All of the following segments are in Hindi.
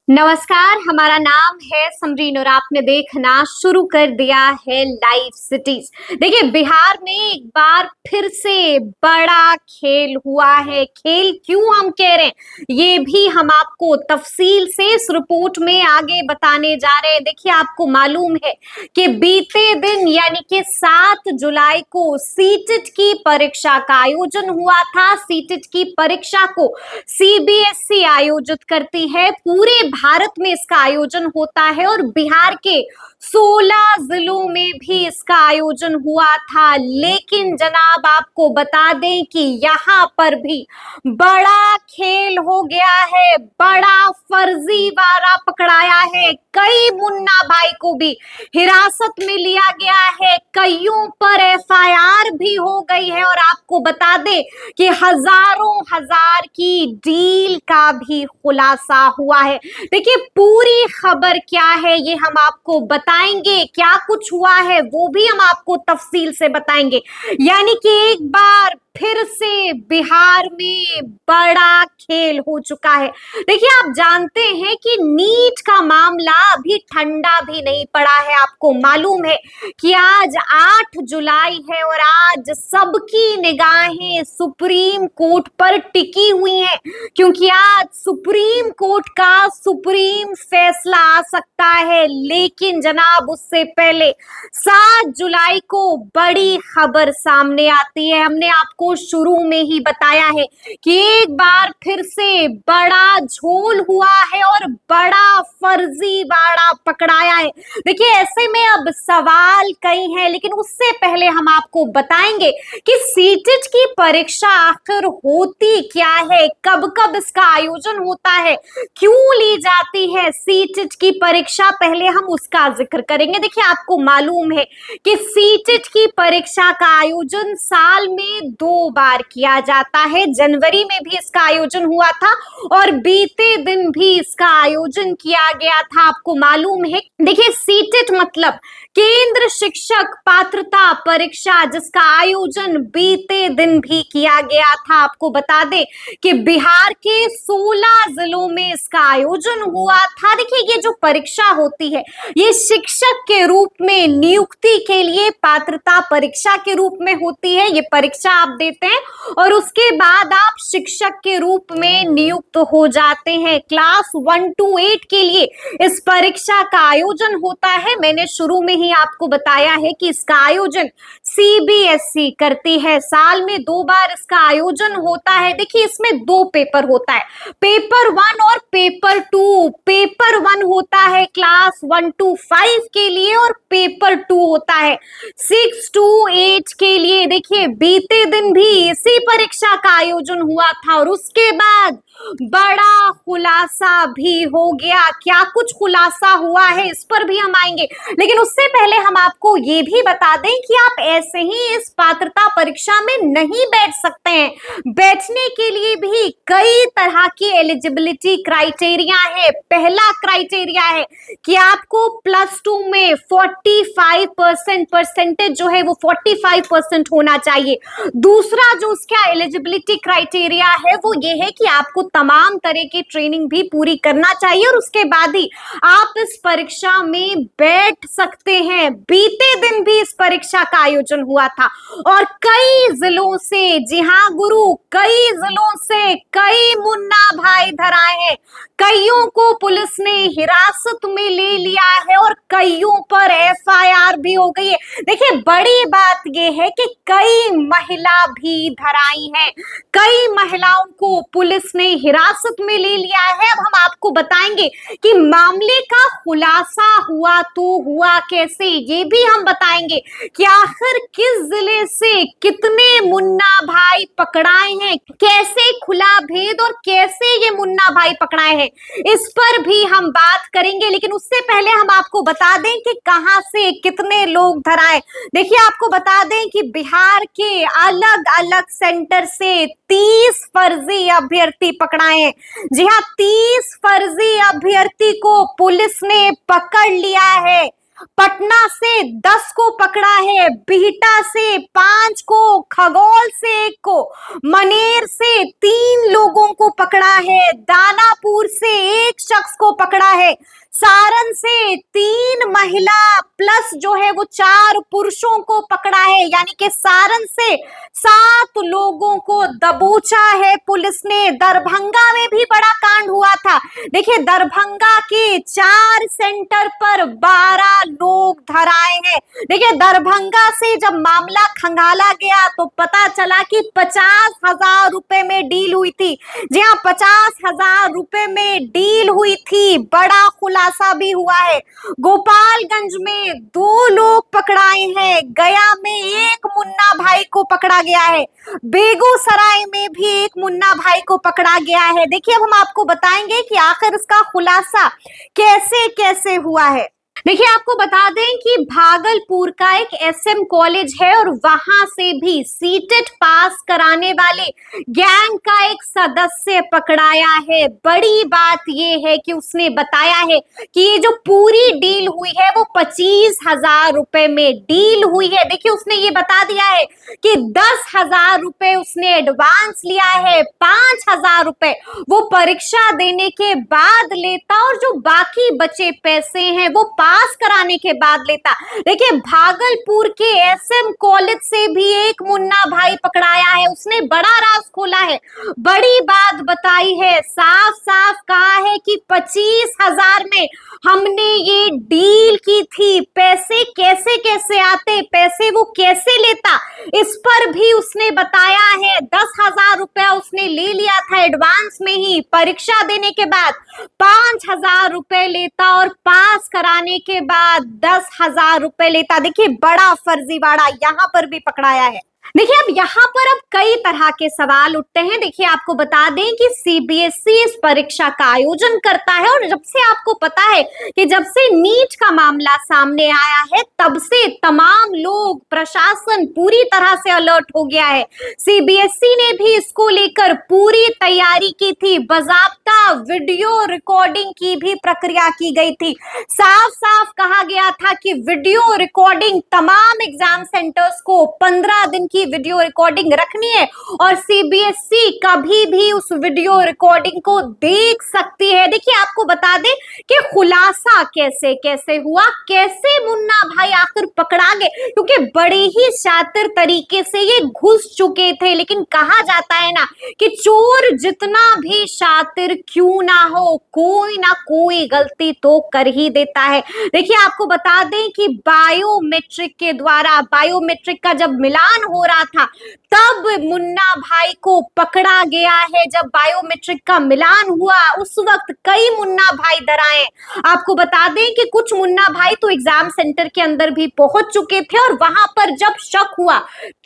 नमस्कार, हमारा नाम है समरीन और आपने देखना शुरू कर दिया है लाइव सिटीज। देखिए, बिहार में एक बार फिर से बड़ा खेल हुआ है। खेल क्यों हम कह रहे हैं, ये भी हम आपको तफसील से इस रिपोर्ट में आगे बताने जा रहे हैं। देखिए, आपको मालूम है कि बीते दिन यानी कि 7 जुलाई को सीटेट की परीक्षा का आयोजन हुआ था। सीटेट की परीक्षा को सीबीएसई आयोजित करती है। पूरे भारत में इसका आयोजन होता है और बिहार के 16 जिलों में भी इसका आयोजन हुआ था। लेकिन जनाब, आपको बता दें कि यहाँ पर भी बड़ा खेल हो गया है, बड़ा फर्जीवाड़ा पकड़ाया है। कई मुन्ना भाई को भी हिरासत में लिया गया है, कईयों पर एफआईआर भी हो गई है और आपको बता दें कि हजारों हजार की डील का भी खुलासा हुआ है। देखिए, पूरी खबर क्या है ये हम आपको बताएंगे, क्या कुछ हुआ है वो भी हम आपको तफसील से बताएंगे। यानी कि एक बार फिर से बिहार में बड़ा खेल हो चुका है। देखिए, आप जानते हैं कि नीट का मामला अभी ठंडा भी नहीं पड़ा है। आपको मालूम है कि आज 8 जुलाई है और आज सबकी निगाहें सुप्रीम कोर्ट पर टिकी हुई हैं, क्योंकि आज सुप्रीम कोर्ट का सुप्रीम फैसला आ सकता है। लेकिन जनाब, उससे पहले 7 जुलाई को बड़ी खबर सामने आती है। हमने आपको शुरू में ही बताया है कि एक बार फिर से बड़ा झोल हुआ है और बड़ा फर्जीवाड़ा पकड़ाया है। देखिए, ऐसे में अब सवाल कई हैं, लेकिन उससे पहले हम आपको बताएंगे कि सीटेट की परीक्षा आखिर होती क्या है, कब कब इसका आयोजन होता है, क्यों ली जाती है सीटेट की परीक्षा। पहले हम उसका जिक्र करेंगे। देखिए, आपको मालूम है कि सीटेट की परीक्षा का आयोजन साल में 2 बार किया जाता है। जनवरी में भी इसका आयोजन हुआ था और बीते दिन भी इसका आयोजन किया गया था। आपको मालूम है, देखिए, सीटेट मतलब केंद्र शिक्षक पात्रता परीक्षा, जिसका आयोजन बीते दिन भी किया गया था। आपको बता दें कि बिहार के 16 जिलों में इसका आयोजन हुआ था। देखिए, ये जो परीक्षा होती है, ये शिक्षक के रूप में नियुक्ति के लिए पात्रता परीक्षा के रूप में होती है। ये परीक्षा आप देते हैं और उसके बाद आप शिक्षक के रूप में नियुक्त हो जाते हैं। क्लास 1 to 8 के लिए इस परीक्षा का आयोजन होता है। मैंने शुरू में ही आपको बताया है कि इसका आयोजन सीबीएसई करती है। साल में 2 बार इसका आयोजन होता है। देखिए, इसमें 2 पेपर होता है, पेपर 1 और पेपर 2। पेपर 1 होता है क्लास 1 to 5 के लिए और पेपर 2 होता है 6 to 8 के लिए। देखिए, बीते दिन भी इसी परीक्षा का आयोजन हुआ था और उसके बाद बड़ा खुलासा भी हो गया। क्या कुछ खुलासा हुआ है, इस पर भी हम आएंगे, लेकिन उससे पहले हम आपको ये भी बता दें कि आप ऐसे ही इस पात्रता परीक्षा में नहीं बैठ सकते हैं। बैठने के लिए भी कई तरह की एलिजिबिलिटी क्राइटेरिया है। पहला क्राइटेरिया है कि आपको +2 में 45% परसेंटेज जो है वो 45% होना चाहिए। दूसरा जो उसका एलिजिबिलिटी क्राइटेरिया है वो ये है कि आपको तमाम तरह की ट्रेनिंग भी पूरी करना चाहिए और उसके बाद ही आप इस परीक्षा में बैठ सकते हैं। बीते दिन भी इस परीक्षा का आयोजन हुआ था और कई जिलों से, जी हाँ गुरु, कई जिलों से कई मुन्ना भाई धराए हैं। कईयों को पुलिस ने हिरासत में ले लिया है और कईयों पर एफआईआर भी हो गई है। देखिए, बड़ी बात यह है कि कई महिला भी धराई हैं। कई महिलाओं को पुलिस ने हिरासत में ले लिया है। अब हम आपको बताएंगे कि मामले का खुलासा हुआ तो हुआ कैसे, ये भी हम बताएंगे कि आखिर किस जिले से कितने मुन्ना भाई पकड़ाए हैं, कैसे खुला भेद और कैसे ये मुन्ना भाई पकड़ाए हैं, इस पर भी हम बात करेंगे। लेकिन उससे पहले हम आपको बता दें कि कहां से कितने लोग धराए। देखिए, आपको बता दें कि बिहार के अलग अलग सेंटर से 30 फर्जी अभ्यर्थी पकड़ाए हैं। जी हाँ, 30 फर्जी अभ्यर्थी को पुलिस ने पकड़ लिया है। पटना से 10 को पकड़ा है, बिहटा से 5 को, खगौल से 1 को, मनेर से 3 लोगों को पकड़ा है, दानापुर से एक शख्स को पकड़ा है, सारण से 3 महिला प्लस जो है वो 4 पुरुषों को पकड़ा है, यानी कि सारण से 7 लोगों को दबोचा है पुलिस ने। दरभंगा में भी बड़ा कांड हुआ था। देखिए, दरभंगा के 4 सेंटर पर 12 लोग धराए हैं। देखिए, दरभंगा से जब मामला खंगाला गया तो पता चला कि 50,000 रुपए में डील हुई थी। जी हाँ, 50,000 रुपए में डील हुई थी। बड़ा खुलासा भी हुआ है। गोपालगंज में 2 लोग पकड़ाए हैं, गया में एक मुन्ना भाई को पकड़ा गया है, बेगूसराय में भी एक मुन्ना भाई को पकड़ा गया है। देखिए, अब हम आपको बताएंगे कि आखिर इसका खुलासा कैसे कैसे हुआ है। देखिए, आपको बता दें कि भागलपुर का एक एसएम कॉलेज है और वहां से भी सीटेट पास कराने वाले गैंग का एक सदस्य पकड़ाया है। बड़ी बात यह है कि उसने बताया है कि ये जो पूरी डील हुई है वो 25,000 रुपए में डील हुई है। देखिए, उसने ये बता दिया है कि 10,000 रुपए उसने एडवांस लिया है, 5,000 रुपए वो परीक्षा देने के बाद लेता और जो बाकी बचे पैसे हैं वो पास कराने के बाद लेता। देखिए, भागलपुर के एसएम कॉलेज से भी एक मुन्ना भाई पकड़ाया है। उसने बड़ा राज खोला है, बड़ी बात बताई है, साफ साफ कहा है कि 25,000 में हमने ये डील की थी। पैसे कैसे कैसे आते, पैसे वो कैसे लेता, इस पर भी उसने बताया है। 10,000 रुपया उसने ले लिया था एडवांस में ही, परीक्षा देने के बाद 5,000 रुपए लेता और पास कराने के बाद 10,000 रुपए लेता। देखिए, बड़ा फर्जीवाड़ा यहाँ पर भी पकड़ाया है। देखिए, अब यहाँ पर अब कई तरह के सवाल उठते हैं। देखिए, आपको बता दें कि सीबीएसई इस परीक्षा का आयोजन करता है और जब से आपको पता है कि जब से नीट का मामला सामने आया है तब से तमाम लोग, प्रशासन पूरी तरह से अलर्ट हो गया है। सीबीएसई ने भी इसको लेकर पूरी तैयारी की थी, बाकायदा वीडियो रिकॉर्डिंग की भी प्रक्रिया की गई थी। साफ साफ कहा गया था कि वीडियो रिकॉर्डिंग तमाम एग्जाम सेंटर्स को 15 दिन की वीडियो रिकॉर्डिंग रखनी है और सीबीएसई कभी भी उस वीडियो रिकॉर्डिंग को देख सकती है। देखिए, आपको बता दें कि खुलासा कैसे कैसे हुआ, कैसे मुन्ना भाई आखिर पकड़ा गए, क्योंकि बड़े ही शातिर तरीके से ये घुस चुके थे। लेकिन कहा जाता है ना कि चोर जितना भी शातिर क्यों ना हो, कोई ना कोई गलती तो कर ही देता है। देखिए, आपको बता दें कि बायोमेट्रिक के द्वारा, बायोमेट्रिक का जब मिलान हो रहा था तब मुन्ना भाई को पकड़ा गया है। जब बायोमेट्रिक का मिलान हुआ उस वक्त कई मुन्ना भाई डराए। आपको बता दें कि कुछ मुन्ना भाई तो एग्जाम सेंटर के अंदर भी पहुंच चुके थे और वहां पर जब शक हुआ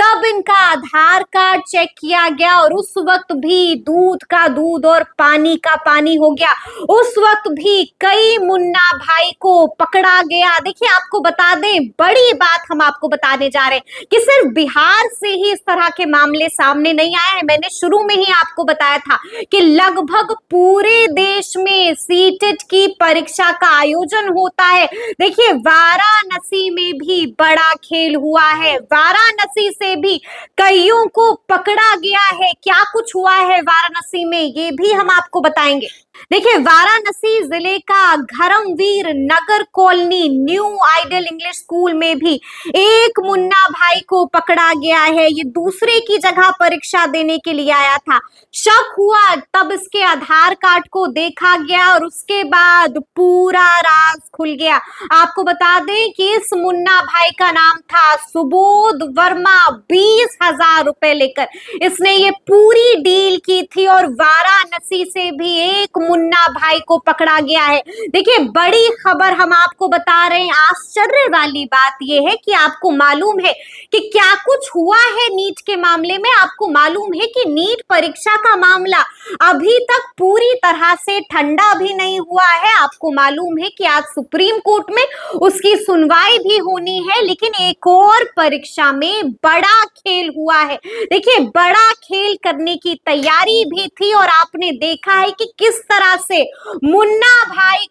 तब इनका आधार कार्ड चेक किया गया और उस वक्त भी दूध का दूध और पानी का पानी हो गया। उस वक्त भी कई मुन्ना भाई को पकड़ा गया। देखिए, आपको बता दें, बड़ी बात हम आपको बताने जा रहे हैं कि सिर्फ बिहार से ही इस तरह के मामले सामने नहीं आए हैं। मैंने शुरू में ही आपको बताया था कि लगभग पूरे देश में सीटेट की परीक्षा का आयोजन होता है। देखिए, वाराणसी में भी बड़ा खेल हुआ है, वाराणसी से भी कईयों को पकड़ा गया है। क्या कुछ हुआ है वाराणसी में ये भी हम आपको बताएंगे। देखिए, वाराणसी जिले का Dharmveer Nagar colony new Idol English school में भी एक मुन्ना भाई को पकड़ा गया है। ये दूसरे की जगह परीक्षा देने के लिए आया था, शक हुआ तब इसके आधार कार्ड को देखा गया और उसके बाद पूरा राज खुल गया। आपको बता दें कि इस मुन्ना भाई का नाम था सुबोध वर्मा। 20,000 रुपए लेकर इसने ये पूरी डील की थी और वाराणसी से भी एक मुन्ना भाई को पकड़ा गया है। देखिए, बड़ी खबर हम आपको बता रहे हैं। आश्चर्य वाली बात यह है कि आपको मालूम है कि क्या कुछ हुआ है नीट के मामले में। आपको मालूम है कि नीट परीक्षा का मामला अभी तक पूरी तरह से ठंडा भी नहीं हुआ है। आपको मालूम है कि आज सुप्रीम कोर्ट में उसकी सुनवाई भी होनी है, लेकिन एक और परीक्षा में बड़ा खेल हुआ है। देखिए, बड़ा खेल करने की तैयारी भी थी और आपने देखा है कि किस तरह से मुन्ना भाई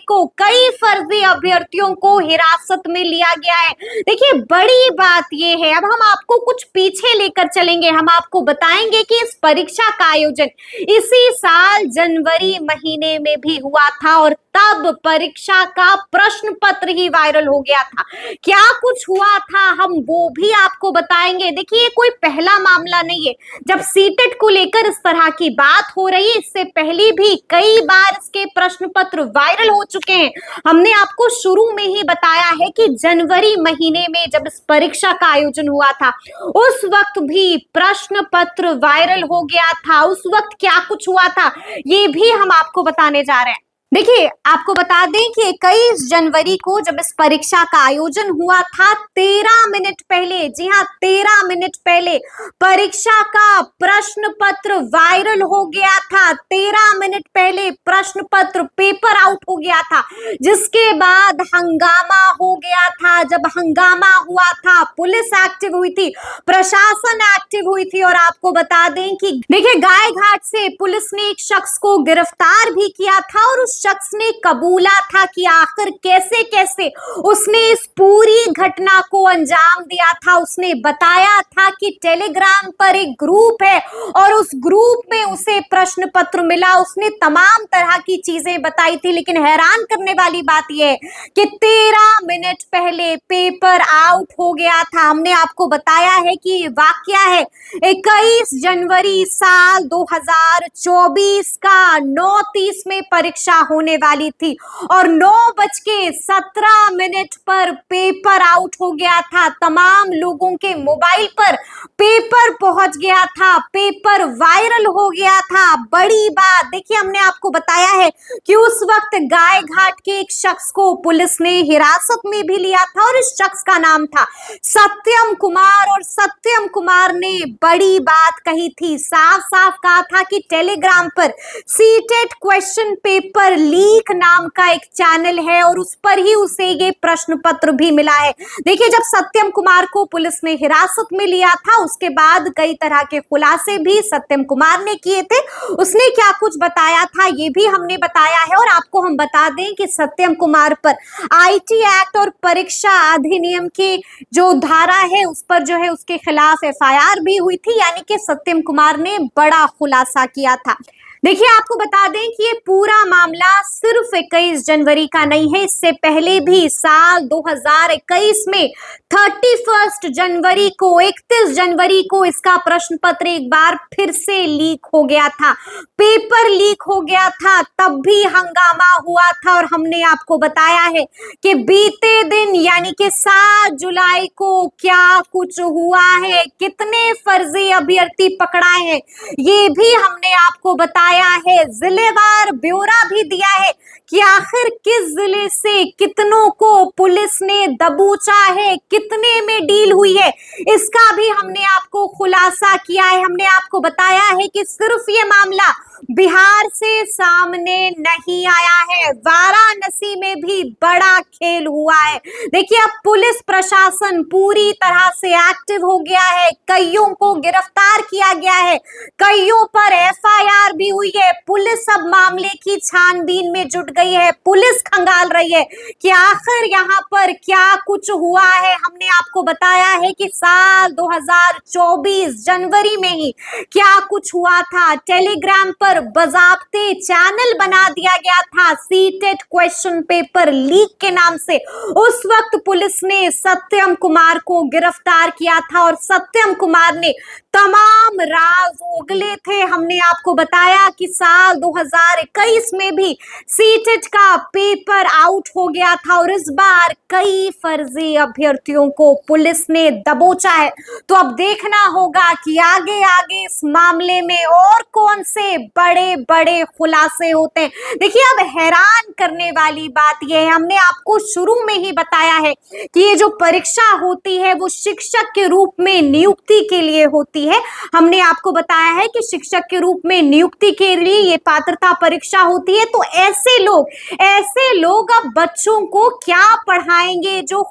को कई फर्जी अभ्यर्थियों को हिरासत में लिया गया है। देखिए बड़ी बात ये है, अब हम आपको कुछ पीछे लेकर चलेंगे, हम आपको बताएंगे कि इस परीक्षा का आयोजन इसी साल जनवरी महीने में भी हुआ था और तब परीक्षा का प्रश्न पत्र ही वायरल हो गया था। क्या कुछ हुआ था हम वो भी आपको बताएंगे। देखिए ये कोई पहला मामला नहीं है जब सीटेट को लेकर इस तरह की बात हो रही है, इससे पहले भी कई बार इसके प्रश्न पत्र वायरल हो चुके हैं। हमने आपको शुरू में ही बताया है कि जनवरी महीने में जब इस परीक्षा का आयोजन हुआ था उस वक्त भी प्रश्न पत्र वायरल हो गया था। उस वक्त क्या कुछ हुआ था ये भी हम आपको बताने जा रहे हैं। देखिए आपको बता दें कि 21 जनवरी को जब इस परीक्षा का आयोजन हुआ था 13 मिनट पहले, जी हाँ 13 मिनट पहले परीक्षा का प्रश्न पत्र वायरल हो गया था। 13 मिनट पहले प्रश्न पत्र पेपर आउट हो गया था, जिसके बाद हंगामा हो गया था। जब हंगामा हुआ था पुलिस एक्टिव हुई थी, प्रशासन एक्टिव हुई थी और आपको बता दें कि देखिए गायघाट से पुलिस ने एक शख्स को गिरफ्तार भी किया था और उस शख्स ने कबूला था कि आखिर कैसे कैसे उसने इस पूरी घटना को अंजाम दिया था। उसने बताया था कि टेलीग्राम पर एक ग्रुप है और उस ग्रुप में उसे प्रश्न पत्र मिला। उसने तमाम तरह की चीजें बताई थी, लेकिन हैरान करने वाली बात यह है कि 13 मिनट पहले पेपर आउट हो गया था। हमने आपको बताया है कि वाकया है 21 जनवरी साल 2024 का 9:30 में परीक्षा होने वाली थी और 9:17 पर पेपर आउट हो गया था। तमाम लोगों के मोबाइल पर पेपर पहुंच गया था, पेपर वायरल हो गया था। बड़ी बात देखिए, हमने आपको बताया है कि उस वक्त गायघाट के एक शख्स को पुलिस ने हिरासत में भी लिया था और इस शख्स का नाम था सत्यम कुमार। और सत्यम कुमार ने बड़ी बात कही थी, साफ साफ कहा था कि टेलीग्राम पर सीटेट क्वेश्चन पेपर लीक नाम का एक चैनल है और उस पर ही उसे ये प्रश्न पत्र भी मिला है। देखिए जब सत्यम कुमार को पुलिस ने हिरासत में लिया था उसके बाद कई तरह के खुलासे भी सत्यम कुमार ने किए थे। उसने क्या कुछ बताया था ये भी हमने बताया है और आपको हम बता दें कि सत्यम कुमार पर आईटी एक्ट और परीक्षा अधिनियम के जो धारा है उस पर जो है उसके खिलाफ एफआईआर भी हुई थी, यानी कि सत्यम कुमार ने बड़ा खुलासा किया था। देखिए आपको बता दें कि ये पूरा मामला सिर्फ 21 जनवरी का नहीं है, इससे पहले भी साल 2021 में 31 जनवरी को 31 जनवरी को इसका प्रश्न पत्र एक बार फिर से लीक हो गया था, पेपर लीक हो गया था, तब भी हंगामा हुआ था। और हमने आपको बताया है कि बीते दिन यानी कि 7 जुलाई को क्या कुछ हुआ है, कितने फर्जी अभ्यर्थी पकड़ाए हैं ये भी हमने आपको बताया है। जिलेवार ब्यौरा भी दिया है कि आखिर किस जिले से कितनों को पुलिस ने दबोचा है, कितने में डील हुई है, इसका भी हमने आपको खुलासा किया है। हमने आपको बताया है कि सिर्फ ये मामला बिहार से सामने नहीं आया है, वाराणसी में भी बड़ा खेल हुआ है। देखिए अब पुलिस प्रशासन पूरी तरह से एक्टिव हो गया है, कईयों को गिरफ्तार किया गया है, कईयों पर एफआईआर भी हुई है। पुलिस अब मामले की छानबीन में जुट गई है, पुलिस खंगाल रही है कि आखिर यहाँ पर क्या कुछ हुआ है। हमने आपको बताया है कि साल 2024 जनवरी में ही क्या कुछ हुआ था। टेलीग्राम पर बजाबते चैनल बना दिया गया था सीटेट क्वेश्चन पेपर लीक के नाम से। उस वक्त पुलिस ने सत्यम कुमार को गिरफ्तार किया था और सत्यम कुमार ने तमाम राज उगले थे। हमने आपको बताया कि साल 2021 में भी सीटेट का पेपर आउट हो गया था और इस बार कई फर्जी अभ्यर्थियों को पुलिस ने दबोचा है। तो अब देखना होगा कि आगे आगे इस मामले में और कौन से बड़े बड़े खुलासे होते हैं। देखिए अब हैरान करने वाली बात यह है, हमने आपको शुरू में ही बताया है कि ये जो परीक्षा होती है वो शिक्षक के रूप में नियुक्ति के लिए होती है। हमने आपको बताया है कि शिक्षक के रूप में नियुक्ति के लिए ये पात्रता परीक्षा होती है। तो ऐसे लोग अब बच्चों को क्या पढ़ाएंगे? जो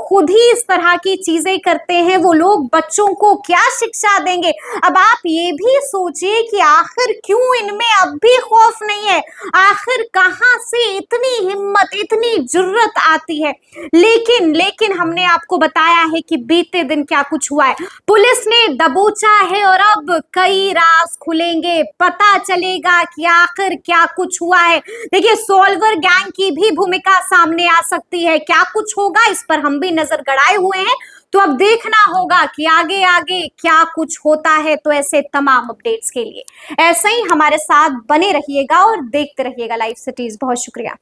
खुद ही इस तरह की चीजें करते हैं, वो लोग बच्चों को क्या शिक्षा देंगे? अब आप ये भी सोचिए कि आखिर क्यों इनमें अब भी खौफ नहीं है? आखिर कहां से इतनी हिम्मत, इतनी जुर्रत आती है? लेकिन हमने आपको बताया है कि बीते दिन क्या कुछ हुआ है। पुलिस ने दबोचा है और अब कई राज खुलेंगे, पता चलेगा कि आखिर क्या कुछ हुआ है। देखिए, सॉल्वर गैंग की भी भूमिका सामने आ सकती है। क्या कुछ होगा, इस पर हम भी नजर गड़ाए हुए हैं। तो अब देखना होगा कि आगे आगे क्या कुछ होता है। तो ऐसे तमाम अपडेट्स के लिए ऐसे ही हमारे साथ बने रहिएगा और देखते रहिएगा लाइव सिटीज। बहुत शुक्रिया।